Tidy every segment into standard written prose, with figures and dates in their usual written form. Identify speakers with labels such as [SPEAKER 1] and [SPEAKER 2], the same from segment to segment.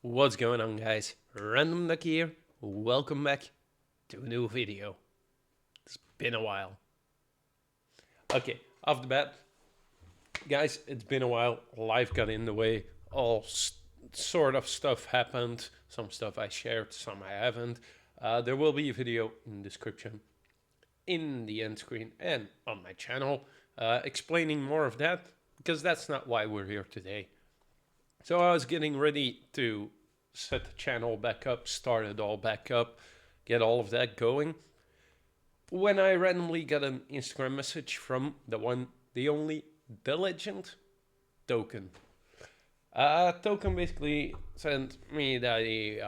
[SPEAKER 1] What's going on, guys? Random Duck here. Welcome back to a new video. It's been a while. Okay, off the bat, guys, it's been a while. Life got in the way. Sort of stuff happened. Some stuff I shared, some I haven't. There will be a video in the description, in the end screen, and on my channel explaining more of that because that's not why we're here today. So I was getting ready to set the channel back up, start it all back up, get all of that going, when I randomly got an Instagram message from the one, the only, the legend, Token. Token basically sent me that he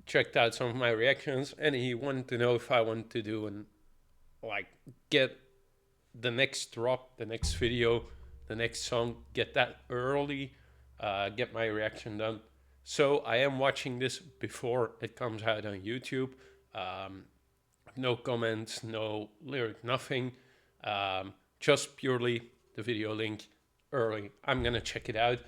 [SPEAKER 1] checked out some of my reactions and he wanted to know if I wanted to do and like get the next drop, the next video, the next song, get that early, get my reaction done. So I am watching this before it comes out on YouTube. No comments, no lyric, nothing. Just purely the video link early. I'm gonna check it out.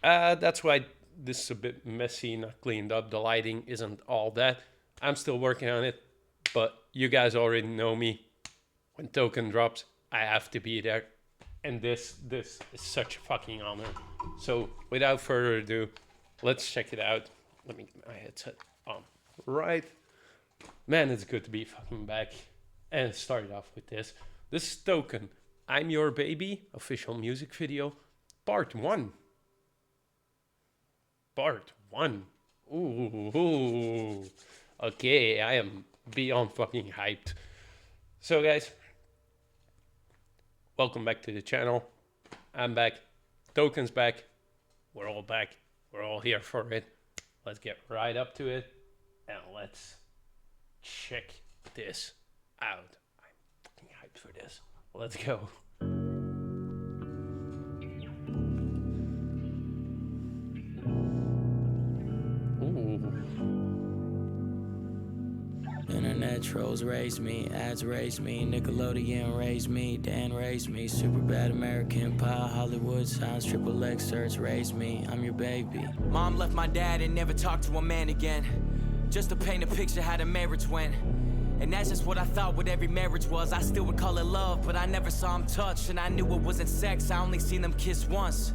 [SPEAKER 1] That's why this is a bit messy, not cleaned up. The lighting isn't all that. I'm still working on it, but you guys already know me. When Token drops, I have to be there. And this is such a fucking honor. So without further ado, let's check it out. Let me get my headset on. Right. Man, it's good to be fucking back. And started off with this. This is Token. I'm Your Baby, official music video, part 1. Part 1. Ooh. Okay, I am beyond fucking hyped. So guys, welcome back to the channel. I'm back. Token's back. We're all back. We're all here for it. Let's get right up to it and let's check this out. I'm fucking hyped for this. Let's go.
[SPEAKER 2] Internet trolls raised me, ads raised me, Nickelodeon raised me, Dan raised me, super bad American pie, Hollywood signs, triple X search raised me, I'm your baby. Mom left my dad and never talked to a man again, just to paint a picture how the marriage went. And that's just what I thought what every marriage was. I still would call it love, but I never saw them touch, and I knew it wasn't sex, I only seen them kiss once.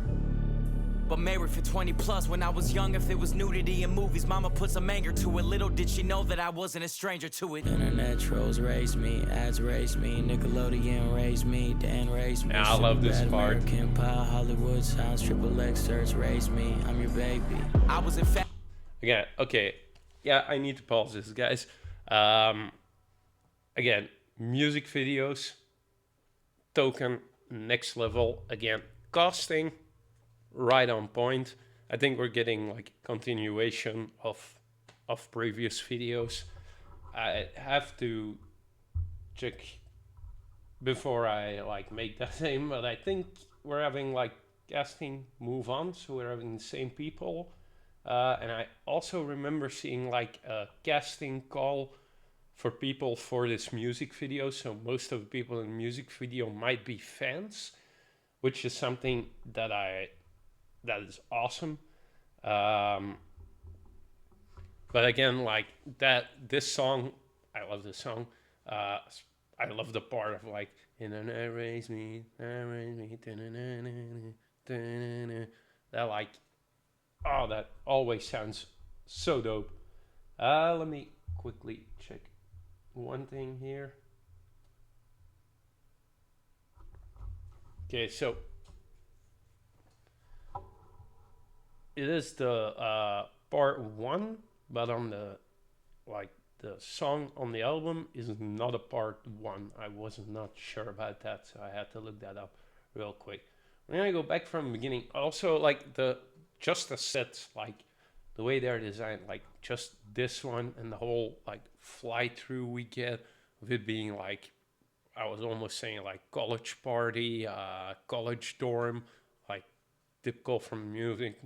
[SPEAKER 2] But married for 20 plus, when I was young, if there was nudity in movies, mama put some anger to it. Little did she know that I wasn't a stranger to it. Internet trolls raised me, ads raised me, Nickelodeon raised me, Dan raised me.
[SPEAKER 1] Yeah, I love this part.
[SPEAKER 2] American pie, Hollywood sounds, triple X search raised me, I'm your baby. I was in fact.
[SPEAKER 1] Again, okay. Yeah, I need to pause this, guys. Again, music videos, Token, next level. Again, casting, right on point. I think we're getting like continuation of previous videos. I have to check before I like make that same, but I think we're having like casting move on, so we're having the same people. And I also remember seeing like a casting call for people for this music video. So most of the people in the music video might be fans, which is something that is awesome. But again, like this song, I love this song. I love the part of like, internet raise me, that like, oh, that always sounds so dope. Let me quickly check one thing here. Okay, so it is the part 1, but on the like the song on the album is not a part 1. I was not sure about that, so I had to look that up real quick. We're gonna go back from the beginning. Also, like just the sets, like the way they're designed, like just this one and the whole like fly through we get of it being like, I was almost saying like college party, college dorm, like typical from music,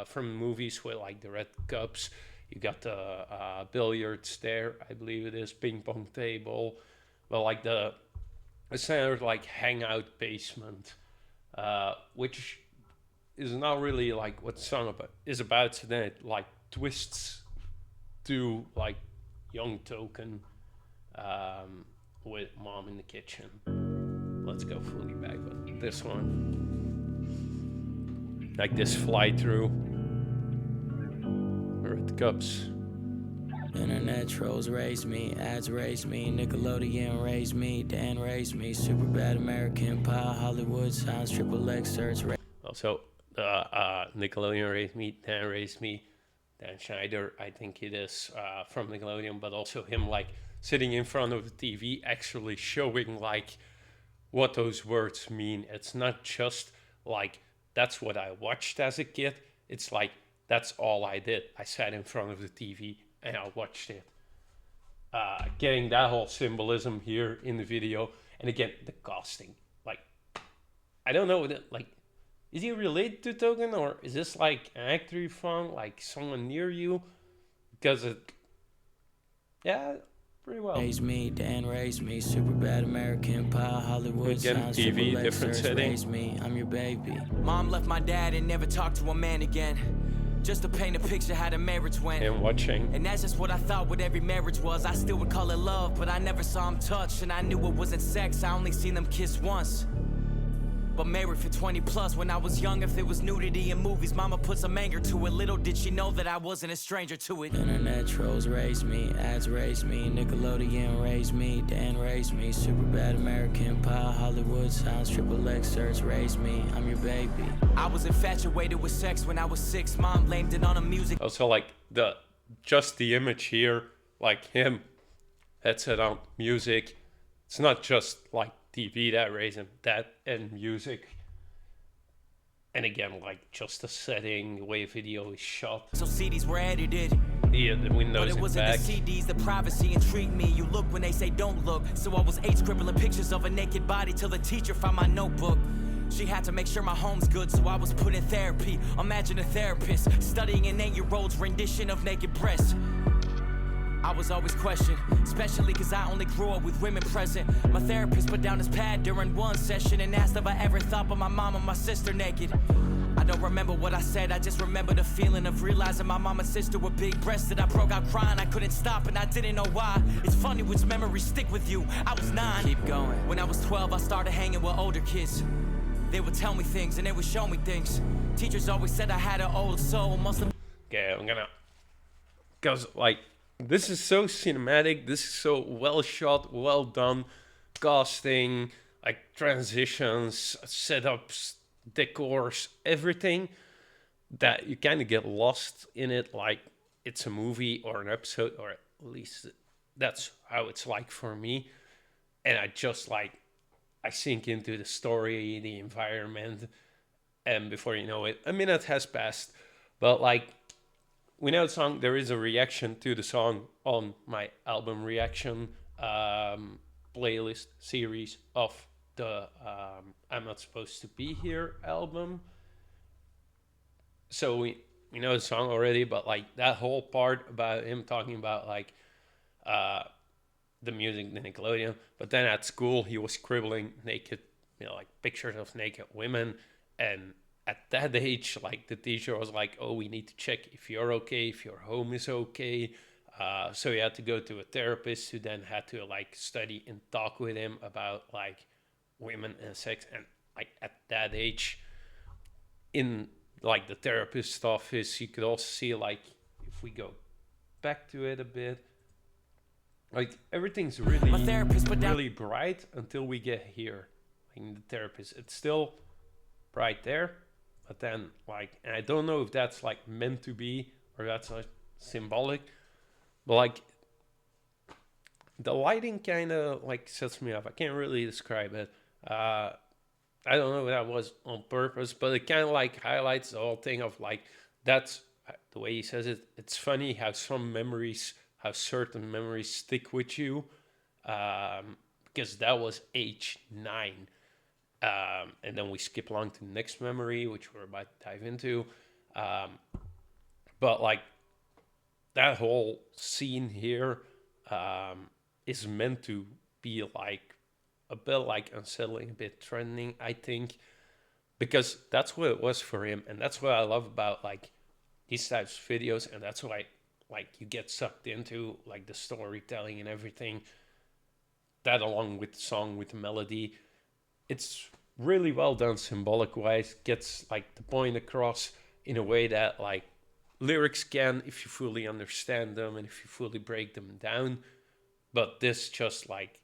[SPEAKER 1] from movies with like the red cups. You got the billiards there, I believe it is, ping pong table. Well, like the standard like hangout basement, which is not really like what the song is about. So then it like twists to like Young Token with Mom in the Kitchen. Let's go fully back, but this one, like this fly through, Red Cups.
[SPEAKER 2] Internet trolls raised me, ads raised me, Nickelodeon raised me, Dan raised me, super bad American pie, Hollywood signs, triple X search.
[SPEAKER 1] Also, Nickelodeon raised me, Dan raised me, Dan Schneider, I think it is from Nickelodeon, but also him like sitting in front of the TV, actually showing like what those words mean. It's not just like that's what I watched as a kid. It's like that's all I did. I sat in front of the TV and I watched it. Getting that whole symbolism here in the video, and again the casting. Like I don't know, like is he related to Token, or is this like an actor you found, like someone near you? Because it, yeah, pretty well.
[SPEAKER 2] Raise me, Dan raised me, super bad American pie, Hollywood
[SPEAKER 1] Again,
[SPEAKER 2] signs,
[SPEAKER 1] TV,
[SPEAKER 2] triple X
[SPEAKER 1] different
[SPEAKER 2] search.
[SPEAKER 1] setting.
[SPEAKER 2] Raise me, I'm your baby. Mom left my dad and never talked to a man again. Just to paint a picture how the marriage went.
[SPEAKER 1] And watching.
[SPEAKER 2] And that's just what I thought what every marriage was. I still would call it love, but I never saw him touch. And I knew it wasn't sex, I only seen them kiss once. But married for 20 plus, when I was young, if there was nudity in movies, mama put some anger to it. Little did she know that I wasn't a stranger to it. Internet trolls raised me, ads raised me, Nickelodeon raised me, Dan raised me, super bad American pie, Hollywood signs, triple X search raised me, I'm your baby. I was infatuated with sex when I was 6, mom blamed it on the music.
[SPEAKER 1] Also, like just the image here, like him, headset on, music. It's not just like TV that raised him, that and music. And again, like just the setting, the way video is shot.
[SPEAKER 2] So CDs were edited.
[SPEAKER 1] Yeah, the windows
[SPEAKER 2] But it
[SPEAKER 1] in
[SPEAKER 2] wasn't
[SPEAKER 1] back.
[SPEAKER 2] the CDs, the privacy intrigued me. You look when they say don't look. So I was 8 scribbling pictures of a naked body till the teacher found my notebook. She had to make sure my home's good, so I was put in therapy. Imagine a therapist studying an 8-year-old's rendition of naked breasts. I was always questioned, especially cause I only grew up with women present. My therapist put down his pad during one session and asked if I ever thought about my mom and my sister naked. I don't remember what I said, I just remember the feeling of realizing my mom and sister were big breasted. I broke out crying, I couldn't stop and I didn't know why. It's funny which memories stick with you. I was 9. Keep going. When I was 12, I started hanging with older kids. They would tell me things and they would show me things. Teachers always said I had an old soul.
[SPEAKER 1] Okay, I'm gonna, cause like this is so cinematic. This is so well shot, well done, casting, like transitions, setups, decors, everything, that you kind of get lost in it. Like it's a movie or an episode, or at least that's how it's like for me. And I just like I sink into the story, the environment, and before you know it, a minute has passed. But like we know the song, there is a reaction to the song on my album reaction playlist series of the I'm Not Supposed to Be Here album. So we know the song already, but like that whole part about him talking about like the music, the Nickelodeon, but then at school he was scribbling naked, like pictures of naked women, and at that age, like the teacher was like, "Oh, we need to check if you're okay, if your home is okay." So he had to go to a therapist who then had to like study and talk with him about like women and sex. And like at that age, in like the therapist office, you could also see like if we go back to it a bit, like everything's really really bright until we get here. Like the therapist, it's still bright there. But then, like, and I don't know if that's like meant to be or that's like symbolic, but like the lighting kind of like sets me off. I can't really describe it. I don't know if that was on purpose, but it kind of like highlights the whole thing of like that's the way he says it. It's funny how some memories, how certain memories stick with you, because that was age 9. And then we skip along to the next memory, which we're about to dive into. But like that whole scene here is meant to be like a bit like unsettling, a bit threatening, I think. because that's what it was for him, and that's what I love about like these types of videos, and that's why like you get sucked into like the storytelling and everything. That along with the song, with the melody, it's really well done symbolic wise. Gets like the point across in a way that like lyrics can, if you fully understand them and if you fully break them down. But this just like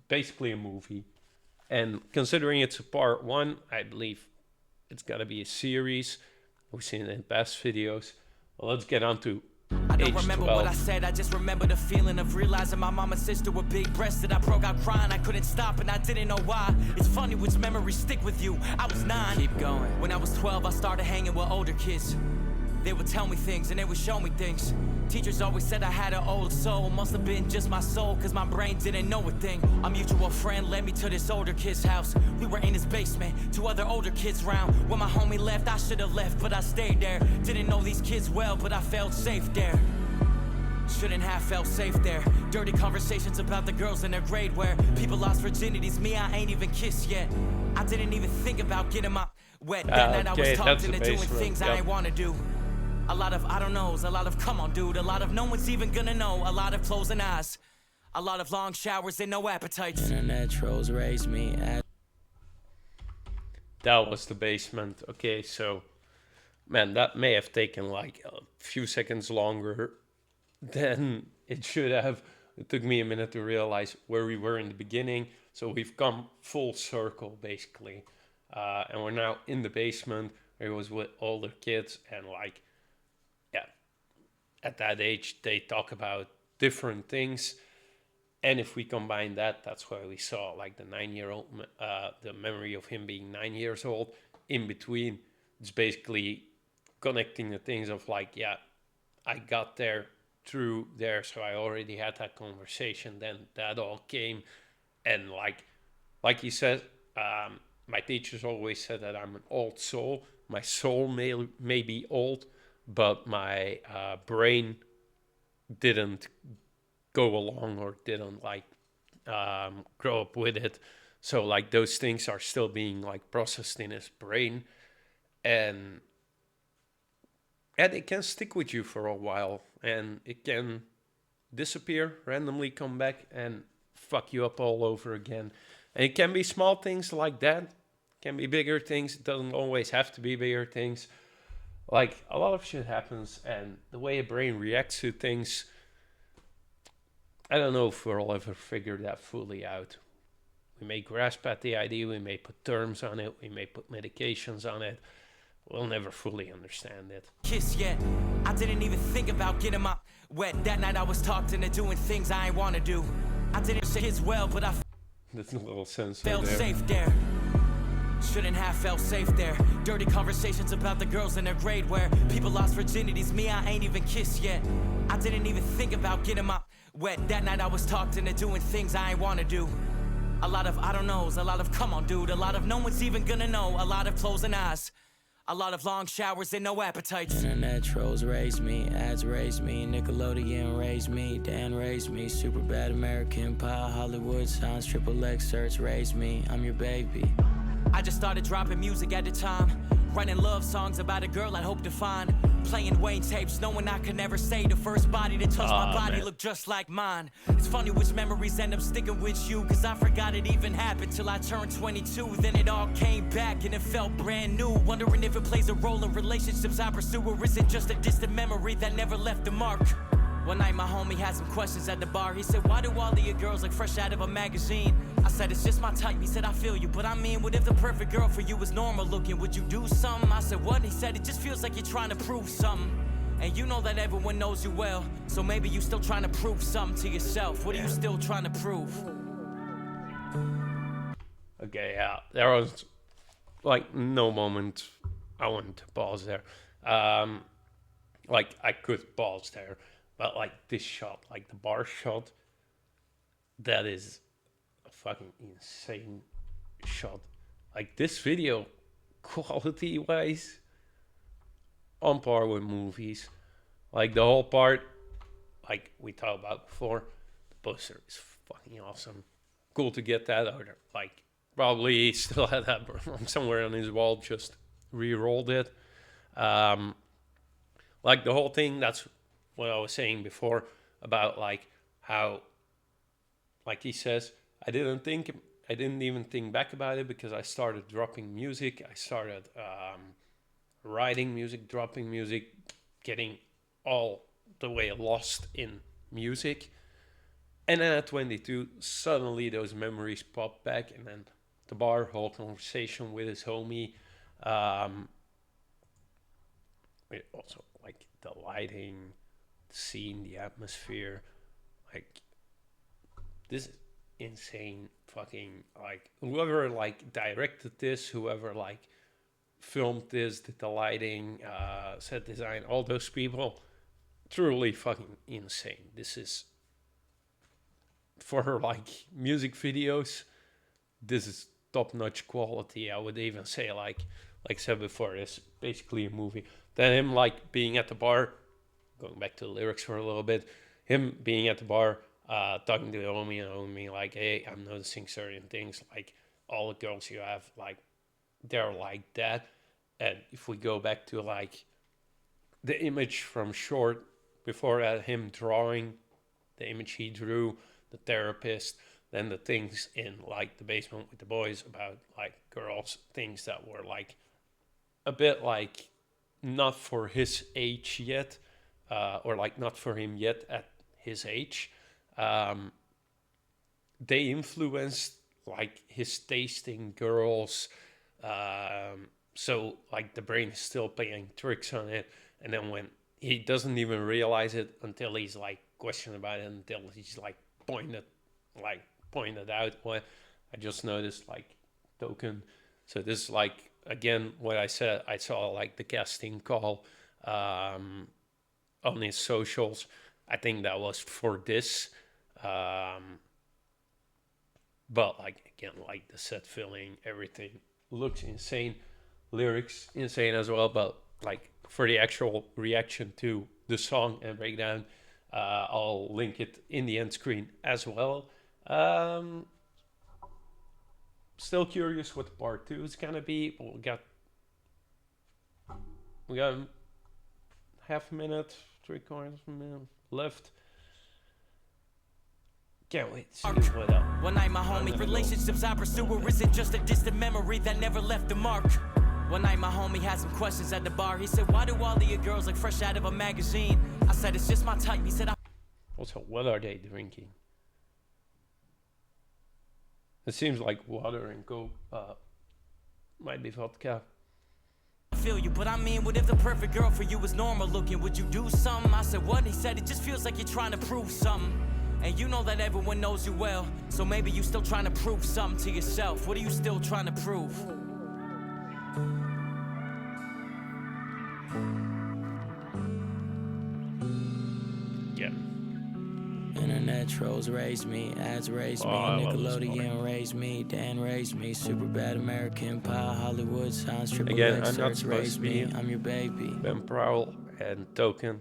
[SPEAKER 1] basically a movie. And considering it's a part one, I believe it's gotta be a series. We've seen it in past videos. Well, let's get on to
[SPEAKER 2] I don't
[SPEAKER 1] age
[SPEAKER 2] remember what I
[SPEAKER 1] 12.
[SPEAKER 2] said, I just remember the feeling of realizing my mama and sister were big breasted. I broke out crying, I couldn't stop and I didn't know why. It's funny which memories stick with you. I was 9. Keep going. When I was 12, I started hanging with older kids. They would tell me things and they would show me things. Teachers always said I had an old soul. Must have been just my soul, cause my brain didn't know a thing. A mutual friend led me to this older kid's house. We were in his basement, 2 other older kids round. When my homie left, I should have left, but I stayed there. Didn't know these kids well, but I felt safe there. Shouldn't have felt safe there. Dirty conversations about the girls in their grade where people lost virginities. Me, I ain't even kissed yet. I didn't even think about getting my wet. That night I was talking and doing things I ain't wanna do. A lot of I don't knows, a lot of come on dude, a lot of no one's even gonna know, a lot of closing eyes, a lot of long showers and no appetites. Internet trolls raise me.
[SPEAKER 1] That was the basement. Okay, so man, that may have taken like a few seconds longer than it should have. It took me a minute to realize where we were in the beginning. So we've come full circle basically, and we're now in the basement. It was with older kids, and like, yeah, at that age they talk about different things. And if we combine that, that's why we saw like the 9-year-old, the memory of him being 9 years old. In between, it's basically connecting the things of like, yeah, I got there through there, so I already had that conversation. Then that all came, and like he said, my teachers always said that I'm an old soul. My soul may be old, but my brain didn't go along or didn't like grow up with it. So like those things are still being like processed in his brain, and it can stick with you for a while, and it can disappear, randomly come back and fuck you up all over again. And it can be small things like that, it can be bigger things. It doesn't always have to be bigger things. Like a lot of shit happens, and the way a brain reacts to things, I don't know if we'll ever figure that fully out. We may grasp at the idea, we may put terms on it, we may put medications on it. We'll never fully understand it.
[SPEAKER 2] Kiss yet. I didn't even think about getting my wet. That night I was talking and doing things I ain't wanna do. I didn't say kids well, but I
[SPEAKER 1] That's a little sense
[SPEAKER 2] felt
[SPEAKER 1] there.
[SPEAKER 2] safe there. Shouldn't have felt safe there. Dirty conversations about the girls in their grade where people lost virginities. Me, I ain't even kissed yet. I didn't even think about getting my wet. That night I was talking and doing things I ain't wanna do. A lot of I don't knows, a lot of come on dude, a lot of no one's even gonna know, a lot of closing eyes, a lot of long showers and no appetites. Internet trolls raised me, ads raised me, Nickelodeon raised me, Dan raised me, super bad American Pie, Hollywood signs, triple X search raised me, I'm your baby. I just started dropping music at the time, writing love songs about a girl I hope to find, playing Wayne tapes, knowing I could never say the first body to touch my body looked just like mine. It's funny which memories end up sticking with you, cause I forgot it even happened till I turned 22. Then it all came back and it felt brand new, wondering if it plays a role in relationships I pursue, or is it just a distant memory that never left a mark. One night my homie had some questions at the bar. He said, why do all of your girls look fresh out of a magazine? I said, it's just my type. He said, I feel you, but I mean, what if the perfect girl for you was normal looking? Would you do something? I said, what? He said, it just feels like you're trying to prove something. And you know that everyone knows you well, so maybe you still trying to prove something to yourself. What are you still trying to prove?
[SPEAKER 1] Okay, yeah, there was like no moment I wanted to pause there. Like I could pause there, but like this shot, like the bar shot, that is a fucking insane shot. Like this video, quality wise, on par with movies. Like the whole part, like we talked about before, the poster is fucking awesome. Cool to get that out there. Like Probably still had that somewhere on his wall, just re-rolled it. Um, like the whole thing, that's what I was saying before about like how, like he says, I didn't even think back about it because I started dropping music. I started writing music, dropping music, getting all the way lost in music. And then at 22, suddenly those memories pop back, and then the bar, whole conversation with his homie. Um, also, like the lighting, the scene, the atmosphere. Like, this is insane. Fucking, like, whoever, like, directed this, whoever, like, filmed this, did the lighting, set design, all those people, truly fucking insane. This is, for her, like, music videos, this is top-notch quality. I would even say, like I said before, it's basically a movie. Then him, like, being at the bar, going back to the lyrics for a little bit, him being at the bar, talking to the homie, and homie, like, hey, I'm noticing certain things, like, all the girls you have, like, they're like that. And if we go back to, like, the image from Short, before that, him drawing the image he drew, the therapist, then the things in, like, the basement with the boys about, like, girls, things that were, like, a bit, like, not for his age yet, or, like, not for him yet at his age. Um, they influenced, like, his taste in girls. So, like, the brain is still playing tricks on it. And then when he doesn't even realize it until he's, like, questioned about it, until he's, like, pointed out what I just noticed, like, Token. So this is, like, again, what I said, I saw, like, the casting call on his socials. I think that was for this. But, like, again, like, the set filling, everything looks insane. Lyrics insane as well. But, like, for the actual reaction to the song and breakdown, I'll link it in the end screen as well. Still curious what part 2 is gonna be. We got half a minute, 3/4 of a minute left. Can't wait to see what else.
[SPEAKER 2] One night, my homie, relationships I pursue isn't just a distant memory that never left a mark. One night, my homie had some questions at the bar. He said, why do all of your girls look fresh out of a magazine? I said, it's just my type. He said,
[SPEAKER 1] also, what are they drinking? It seems like water and Coke. Might be vodka.
[SPEAKER 2] I feel you, but I mean, what if the perfect girl for you was normal looking? Would you do something? I said, what? He said, it just feels like you're trying to prove something. And you know that everyone knows you well, so maybe you still trying to prove something to yourself. What are you still trying to prove?
[SPEAKER 1] Yeah.
[SPEAKER 2] Internet trolls raised me, ads raised me, Nickelodeon raised me, Dan raised me, super bad American pie, Hollywood signs, triple
[SPEAKER 1] Again,
[SPEAKER 2] X
[SPEAKER 1] I'm not
[SPEAKER 2] search
[SPEAKER 1] supposed
[SPEAKER 2] raised
[SPEAKER 1] to be
[SPEAKER 2] me,
[SPEAKER 1] here.
[SPEAKER 2] I'm your baby.
[SPEAKER 1] Ben Prowl and Token.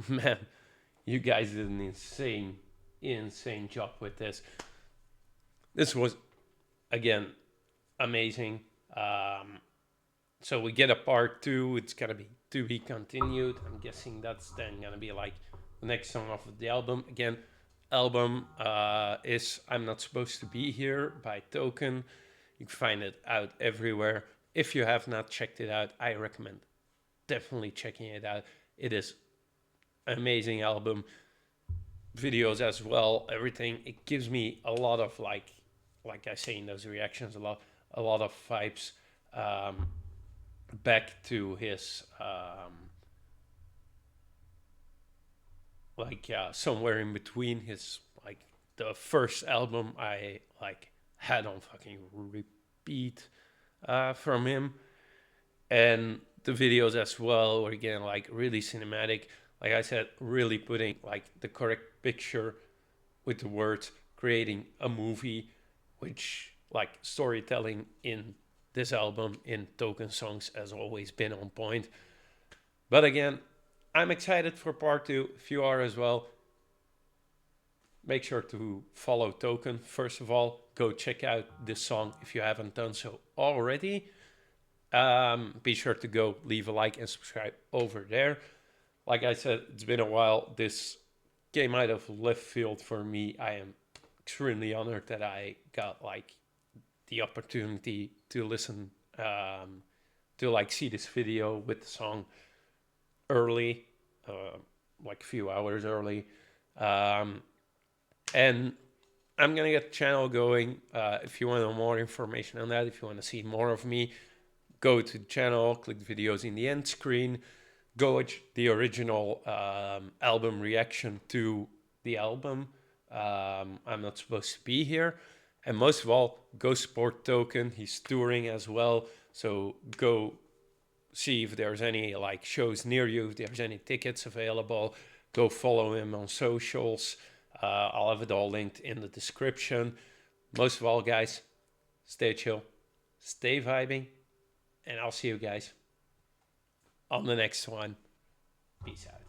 [SPEAKER 1] Man, you guys did an insane job with this. This was, again, amazing. So we get a part 2. It's gonna be to be continued. I'm guessing that's then gonna be like the next song off of the album. Again, album is I'm Not Supposed to Be Here by Token. You can find it out everywhere. If you have not checked it out, I recommend definitely checking it out. It is an amazing album. Videos as well, everything. It gives me a lot of, like I say in those reactions, a lot of vibes back to his somewhere in between his, like, the first album I, like, had on fucking repeat from him, and the videos as well were, again, like, really cinematic. Like I said, really putting, like, the correct picture with the words, creating a movie, which, like, storytelling in this album in Token songs has always been on point. But again, I'm excited for part 2. If you are as well, make sure to follow Token, first of all. go check out this song if you haven't done so already. Be sure to go leave a like and subscribe over there. Like I said, it's been a while. This came out of left field for me. I am extremely honored that I got like the opportunity to listen, to like see this video with the song early, like a few hours early. And I'm gonna get the channel going. If you want to know more information on that, if you want to see more of me, go to the channel, click the videos in the end screen, go watch the original album reaction to the album. I'm not supposed to be here. And most of all, go support Token. He's touring as well. So go see if there's any like shows near you, if there's any tickets available. Go follow him on socials. I'll have it all linked in the description. Most of all, guys, stay chill, stay vibing, and I'll see you guys on the next one. Peace out.